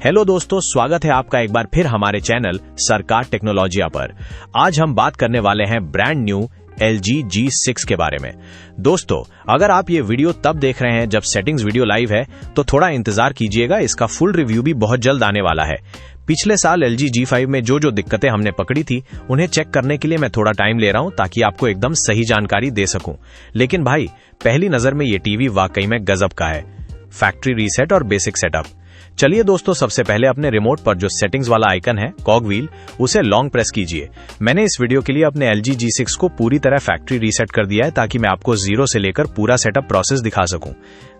Hello दोस्तों, स्वागत है आपका एक बार फिर हमारे चैनल सरकार टेक्नोलॉजिया पर। आज हम बात करने वाले हैं ब्रांड न्यू LG G6 के बारे में। दोस्तों, अगर आप ये वीडियो तब देख रहे हैं जब सेटिंग्स वीडियो लाइव है तो थोड़ा इंतजार कीजिएगा, इसका फुल रिव्यू भी बहुत जल्द आने वाला है। पिछले साल LG G5 में जो दिक्कतें हमने पकड़ी थी उन्हें चेक करने के लिए मैं थोड़ा टाइम ले रहा हूं ताकि आपको एकदम सही जानकारी दे सकूं। लेकिन भाई, पहली नजर में ये टीवी वाकई में गजब का है। फैक्ट्री रीसेट और बेसिक सेटअप। चलिए दोस्तों, सबसे पहले अपने रिमोट पर जो सेटिंग्स वाला आइकन है कॉग व्हील, उसे लॉन्ग प्रेस कीजिए। मैंने इस वीडियो के लिए अपने LG G6 को पूरी तरह फैक्ट्री रीसेट कर दिया है ताकि मैं आपको जीरो से लेकर पूरा सेटअप प्रोसेस दिखा सकूं।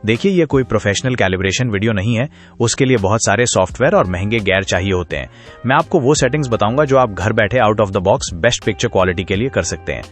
देखिए, ये कोई प्रोफेशनल कैलिब्रेशन वीडियो नहीं है, उसके लिए बहुत सारे सॉफ्टवेयर और महंगे गेयर चाहिए होते हैं। मैं आपको वो सेटिंग्स बताऊंगा जो आप घर बैठे out of the box best picture quality के लिए कर सकते हैं।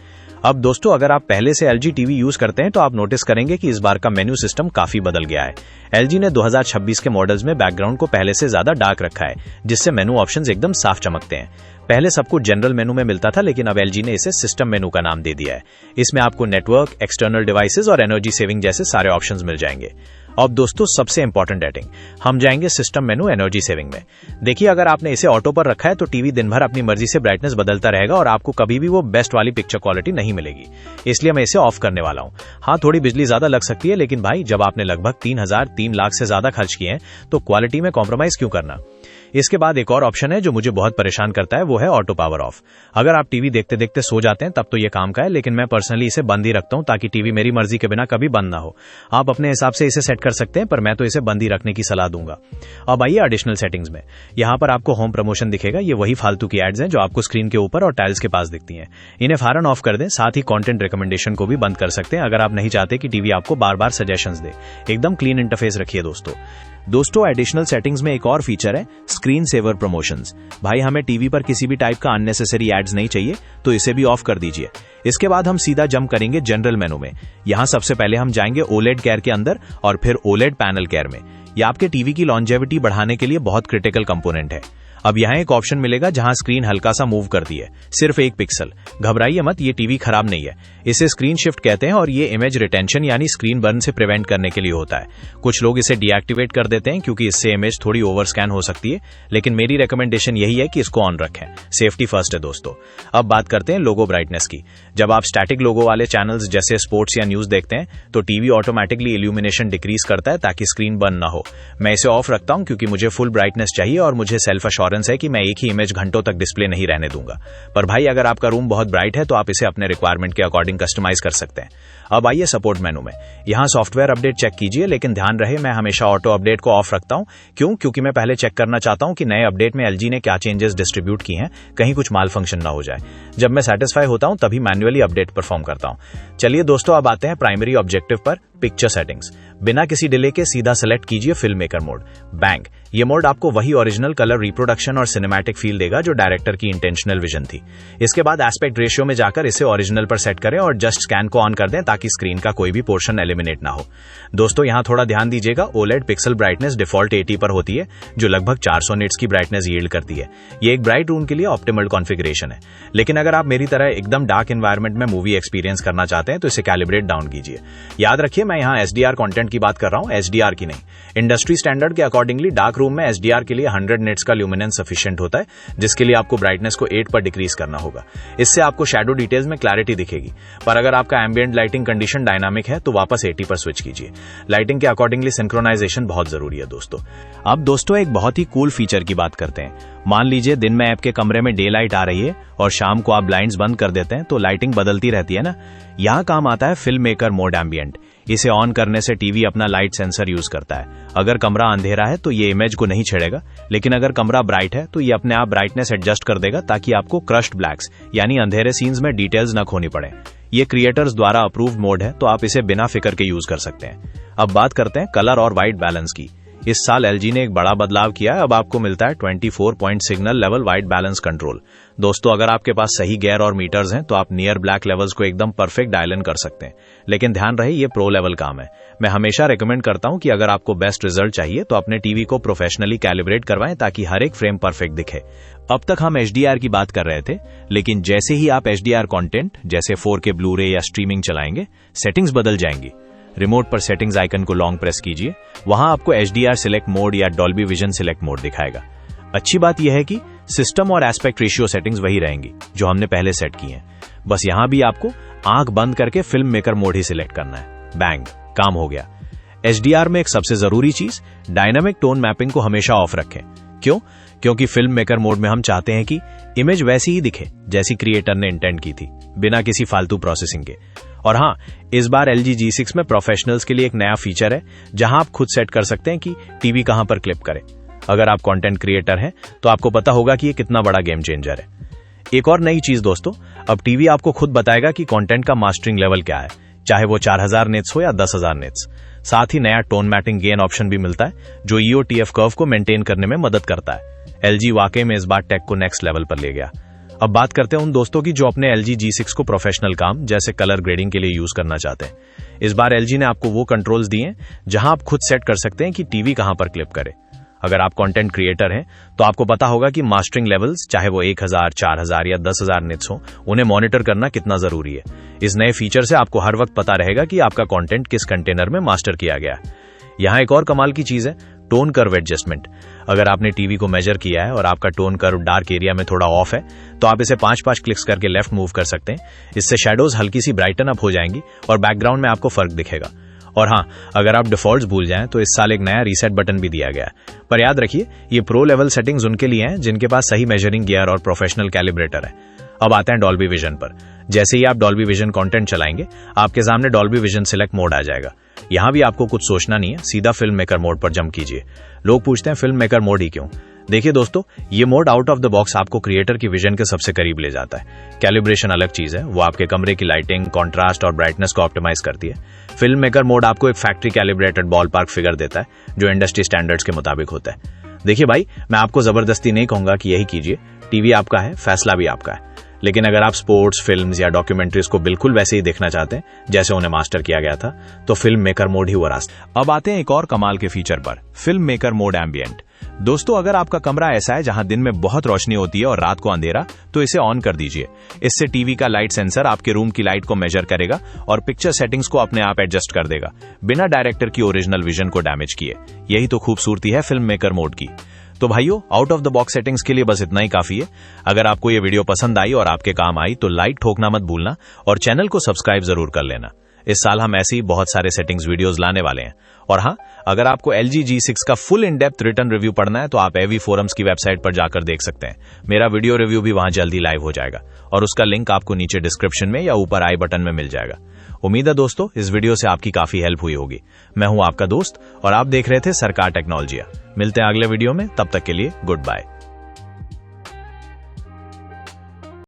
अब दोस्तों, अगर आप पहले से LG टीवी यूज करते हैं तो आप नोटिस करेंगे कि इस बार का मेन्यू सिस्टम काफी बदल गया है। LG ने 2026 के मॉडल्स में बैकग्राउंड को पहले से ज्यादा डार्क रखा है, जिससे मेनू ऑप्शंस एकदम साफ चमकते हैं। पहले सब कुछ जनरल मेनू में मिलता था, लेकिन अब LG ने इसे सिस्टम मेनू का नाम दे दिया है। इसमें आपको नेटवर्क, एक्सटर्नल डिवाइसेस और एनर्जी सेविंग जैसे सारे ऑप्शंस मिल जाएंगे। अब दोस्तों, सबसे इंपॉर्टेंट सेटिंग, हम जाएंगे सिस्टम मेनू एनर्जी सेविंग में। देखिए, अगर आपने इसे ऑटो पर रखा है तो टीवी दिन भर अपनी मर्जी से ब्राइटनेस बदलता रहेगा और आपको कभी भी वो बेस्ट वाली पिक्चर क्वालिटी नहीं मिलेगी। इसलिए मैं इसे ऑफ करने वाला हूं। हाँ, थोड़ी बिजली ज्यादा लग सकती है, लेकिन भाई, जब आपने लगभग 3 लाख से ज्यादा खर्च किए हैं तो क्वालिटी में कॉम्प्रोमाइज क्यों करना। इसके बाद एक और ऑप्शन है जो मुझे बहुत परेशान करता है, वो है ऑटो पावर ऑफ। अगर आप टीवी देखते देखते सो जाते हैं तब तो ये काम का है, लेकिन मैं पर्सनली इसे बंद ही रखता हूं ताकि टीवी मेरी मर्जी के बिना कभी बंद ना हो। आप अपने हिसाब से इसे सेट कर सकते हैं, पर मैं तो इसे बंद ही रखने की सलाह दूंगा। अब आइए एडिशनल सेटिंग्स में। यहां पर आपको होम प्रमोशन दिखेगा। ये वही फालतू की एड्स हैं जो आपको स्क्रीन के ऊपर और टाइल्स के पास दिखती हैं। इन्हें फौरन ऑफ कर दें। साथ ही कंटेंट रिकमेंडेशन को भी बंद कर सकते हैं अगर आप नहीं चाहते कि टीवी आपको बार बार सजेशंस दे। एकदम क्लीन इंटरफेस रखिए दोस्तों, एडिशनल सेटिंग्स में एक और फीचर है स्क्रीन सेवर प्रमोशंस। भाई, हमें टीवी पर किसी भी टाइप का अननेसेसरी एड्स नहीं चाहिए, तो इसे भी ऑफ कर दीजिए। इसके बाद हम सीधा जंप करेंगे जनरल मेनू में। यहां सबसे पहले हम जाएंगे OLED केयर के अंदर और फिर OLED पैनल केयर में। यह आपके टीवी की लॉन्जेविटी बढ़ाने के लिए बहुत क्रिटिकल कंपोनेंट है। अब यहाँ एक ऑप्शन मिलेगा जहां स्क्रीन हल्का सा मूव करती है, सिर्फ 1 पिक्सल। घबराइए मत, ये टीवी खराब नहीं है। इसे स्क्रीन शिफ्ट कहते हैं और ये इमेज रिटेंशन यानी स्क्रीन बर्न से प्रिवेंट करने के लिए होता है। कुछ लोग इसे डीएक्टिवेट कर देते हैं क्योंकि इससे इमेज थोड़ी ओवर स्कैन हो सकती है, लेकिन मेरी रिकमेंडेशन यही है कि इसको ऑन रखें। सेफ्टी फर्स्ट है दोस्तों। अब बात करते हैं लोगो ब्राइटनेस की। जब आप स्टैटिक लोगो वाले चैनल्स जैसे स्पोर्ट्स या न्यूज देखते हैं तो टीवी ऑटोमेटिकली इल्यूमिनेशन डिक्रीज करता है ताकि स्क्रीन बर्न ना हो। मैं इसे ऑफ रखता हूं क्योंकि मुझे फुल ब्राइटनेस चाहिए और मुझे सेल्फ अश्योरेंस है कि मैं एक ही इमेज घंटों तक डिस्प्ले नहीं रहने दूंगा। पर भाई, अगर आपका रूम बहुत ब्राइट है तो आप इसे अपने रिक्वायरमेंट के अकॉर्डिंग कस्टमाइज कर सकते हैं। अब आइए सपोर्ट मेनू में। यहां सॉफ्टवेयर अपडेट चेक कीजिए, लेकिन ध्यान रहे मैं हमेशा ऑटो अपडेट को ऑफ रखता हूं। क्योंकि मैं पहले चेक करना चाहता हूं कि नए अपडेट में LG ने क्या चेंजेस डिस्ट्रीब्यूट की हैं, कहीं कुछ माल फंक्शन ना हो जाए। जब मैं सेटिस्फाई होता हूं तभी मैन्युअली अपडेट परफॉर्म करता हूं। चलिए दोस्तों, अब आते हैं प्राइमरी ऑब्जेक्टिव पर, पिक्चर सेटिंग्स। बिना किसी डिले के सीधा सेलेक्ट कीजिए फिल्म मेकर मोड, बैंक। ये मोड आपको वही ओरिजिनल कलर रिप्रोडक्शन और सिनेमैटिक फील देगा जो डायरेक्टर की इंटेंशनल विजन थी। इसके बाद एस्पेक्ट रेशियो में जाकर इसे ओरिजिनल पर सेट करें और जस्ट स्कैन को ऑन कर दें ताकि स्क्रीन का कोई भी पोर्शन एलिमिनेट ना हो। दोस्तों, यहां थोड़ा ध्यान दीजिएगा, OLED पिक्सल ब्राइटनेस डिफॉल्ट 80 पर होती है, जो लगभग 400 निट्स की ब्राइटनेस यील्ड करती है। ये एक ब्राइट रूम के लिए ऑप्टिमल कॉन्फ़िगरेशन है, लेकिन अगर आप मेरी तरह एकदम डार्क एनवायरनमेंट में मूवी एक्सपीरियंस करना चाहते हैं तो इसे कैलिब्रेट डाउन कीजिए। याद रखिए, मैं यहां HDR कंटेंट की बात कर रहा हूं, HDR की नहीं। इंडस्ट्री स्टैंडर्ड के अकॉर्डिंगली डार्क रूम में HDR के लिए 100 निट्स का ल्यूमिनेंस सफिशिएंट होता है, जिसके लिए आपको ब्राइटनेस को 8 पर डिक्रीज करना होगा। इससे आपको शैडो डिटेल्स में क्लैरिटी दिखेगी। पर अगर आपका एम्बिएंट लाइटिंग कंडीशन डायनामिक है तो वापस 80 पर स्विच कीजिए। लाइटिंग के अकॉर्डिंगली सिंक्रोनाइजेशन बहुत जरूरी है दोस्तों। अब दोस्तों, एक बहुत ही कूल फीचर की बात करते हैं। मान लीजिए दिन में आपके कमरे में डे लाइट आ रही है और शाम को आप ब्लाइंड्स बंद कर देते हैं तो लाइटिंग बदलती रहती है ना। यहां काम आता है फिल्म मेकर मोड एम्बिएंट। इसे ऑन करने से टीवी अपना लाइट सेंसर यूज करता है। अगर कमरा अंधेरा है तो ये इमेज को नहीं छेड़ेगा, लेकिन अगर कमरा ब्राइट है तो ये अपने आप ब्राइटनेस एडजस्ट कर देगा ताकि आपको क्रश्ड ब्लैक्स यानी अंधेरे सीन्स में डिटेल्स न खोनी पड़े। ये क्रिएटर्स द्वारा अप्रूव्ड मोड है, तो आप इसे बिना फिक्र के यूज कर सकते हैं। अब बात करते हैं कलर और वाइट बैलेंस की। इस साल LG ने एक बड़ा बदलाव किया है। अब आपको मिलता है 24 point signal level white balance control. दोस्तों, अगर आपके पास सही गेयर और मीटर्स हैं तो आप नियर ब्लैक लेवल्स को एकदम परफेक्ट डायल इन कर सकते हैं, लेकिन ध्यान रहे ये प्रो लेवल काम है। मैं हमेशा रिकमेंड करता हूं कि अगर आपको बेस्ट रिजल्ट चाहिए तो अपने टीवी को प्रोफेशनली कैलिब्रेट करवाएं ताकि हर एक फ्रेम परफेक्ट दिखे। अब तक हम HDR की बात कर रहे थे, लेकिन जैसे ही आप HDR कंटेंट जैसे 4K ब्लू रे या स्ट्रीमिंग चलाएंगे, सेटिंग्स बदल जाएंगी। रिमोट पर सेटिंग्स आइकन को लॉन्ग प्रेस कीजिए, वहां आपको HDR सिलेक्ट मोड या डॉल्बी विजन सिलेक्ट मोड दिखाएगा। अच्छी बात यह है कि सिस्टम और एस्पेक्ट रेशियो सेटिंग्स वही रहेंगी जो हमने पहले सेट की हैं। बस यहां भी आपको आंख बंद करके फिल्म मेकर मोड ही सिलेक्ट करना है। बैंग, काम हो गया। HDR में एक सबसे जरूरी चीज, डायनामिक टोन मैपिंग को हमेशा ऑफ रखें। क्यों? क्योंकि फिल्म मेकर मोड में हम चाहते हैं कि इमेज वैसी ही दिखे जैसी क्रिएटर ने इंटेंट की थी, बिना किसी फालतू प्रोसेसिंग के। और हां, इस बार LG G6 में प्रोफेशनल्स के लिए एक नया फीचर है जहां आप खुद सेट कर सकते हैं कि टीवी कहां पर क्लिप करे। अगर आप कंटेंट क्रिएटर हैं तो आपको पता होगा कि ये कितना बड़ा गेम चेंजर है। एक और नई चीज दोस्तों, अब टीवी आपको खुद बताएगा कि कंटेंट का मास्टरिंग लेवल क्या है, चाहे वो 4000 निट्स हो या 10,000 निट्स। साथ ही नया टोन मैटिंग गेन ऑप्शन भी मिलता है जो EOTF कर्व को मेंटेन करने में मदद करता है। LG वाकई में इस बार टेक को नेक्स्ट लेवल पर ले गया। अब बात करते हैं उन दोस्तों की जो अपने LG G6 को प्रोफेशनल काम जैसे कलर ग्रेडिंग के लिए यूज करना चाहते हैं। इस बार LG ने आपको वो कंट्रोल्स दिए हैं जहां आप खुद सेट कर सकते हैं कि टीवी कहां पर क्लिप करे। अगर आप कंटेंट क्रिएटर हैं तो आपको पता होगा कि मास्टरिंग लेवल्स, चाहे वो 1000, 4000 या 10,000 निट्स हो, उन्हें मॉनिटर करना कितना जरूरी है। इस नए फीचर से आपको हर वक्त पता रहेगा कि आपका कंटेंट किस कंटेनर में मास्टर किया गया है। यहां एक और कमाल की चीज है, टोन कर्व एडजस्टमेंट। अगर आपने टीवी को मेजर किया है और आपका टोन कर्व डार्क एरिया में थोड़ा ऑफ है तो आप इसे 5-5 क्लिक्स करके लेफ्ट मूव कर सकते हैं। इससे शैडोज हल्की सी ब्राइटन अप हो जाएंगी और बैकग्राउंड में आपको फर्क दिखेगा। और हां, अगर आप डिफॉल्ट्स भूल जाएं तो इस साल एक नया रीसेट बटन भी दिया गया है। पर याद रखिए, ये प्रो लेवल सेटिंग्स उनके लिए हैं जिनके पास सही मेजरिंग गियर और प्रोफेशनल कैलिब्रेटर है। अब आते हैं डॉल्बी विजन पर। जैसे ही आप डॉल्बी विजन कंटेंट चलाएंगे, आपके सामने डॉल्बी विजन सिलेक्ट मोड आ जाएगा। यहां भी आपको कुछ सोचना नहीं है, सीधा फिल्म मेकर मोड पर जंप कीजिए। लोग पूछते हैं फिल्म मेकर मोड ही क्यों? देखिए दोस्तों, ये mode out of the box आपको क्रिएटर की विजन के सबसे करीब ले जाता है। कैलिब्रेशन अलग चीज है, वो आपके कमरे की लाइटिंग, कॉन्ट्रास्ट और ब्राइटनेस को ऑप्टिमाइज करती है। फिल्म मेकर मोड आपको एक factory calibrated ball park figure देता है जो इंडस्ट्री स्टैंडर्ड्स के मुताबिक होता है। देखिए भाई, मैं आपको जबरदस्ती नहीं कहूंगा कि यही कीजिए, टीवी आपका है, फैसला भी आपका है। लेकिन अगर आप स्पोर्ट्स, फिल्म्स या डॉक्यूमेंट्रीज को बिल्कुल वैसे ही देखना चाहते हैं जैसे उन्हें मास्टर किया गया था, तो फिल्म मेकर मोड ही वो रास्ता। अब आते हैं एक और कमाल के फीचर पर, फिल्म मेकर मोड एम्बिएंट। दोस्तों, अगर आपका कमरा ऐसा है जहां दिन में बहुत रोशनी होती है और रात को अंधेरा, तो इसे ऑन कर दीजिए। इससे टीवी का लाइट सेंसर आपके रूम की लाइट को मेजर करेगा और पिक्चर सेटिंग्स को अपने आप एडजस्ट कर देगा, बिना डायरेक्टर की ओरिजिनल विजन को डैमेज किए। यही तो खूबसूरती है फिल्म मेकर मोड की। तो भाइयों, out of the box settings के लिए बस इतना ही काफी है। अगर आपको ये वीडियो पसंद आई और आपके काम आई तो लाइक ठोकना मत भूलना और चैनल को सब्सक्राइब जरूर कर लेना। इस साल हम ऐसे ही बहुत सारे सेटिंग्स वीडियोस लाने वाले हैं। और हाँ, अगर आपको LG G6 का full in depth return review पढ़ना है तो आप AV फोरम्स की वेबसाइट पर जाकर देख सकते हैं। मेरा वीडियो रिव्यू भी वहां जल्दी लाइव हो जाएगा और उसका लिंक आपको नीचे डिस्क्रिप्शन में या ऊपर आई बटन में मिल जाएगा। उम्मीद है दोस्तों, इस वीडियो से आपकी काफी हेल्प हुई होगी। मैं हूं आपका दोस्त और आप देख रहे थे सरकार टेक्नोलॉजिया। मिलते हैं अगले वीडियो में, तब तक के लिए गुड बाय।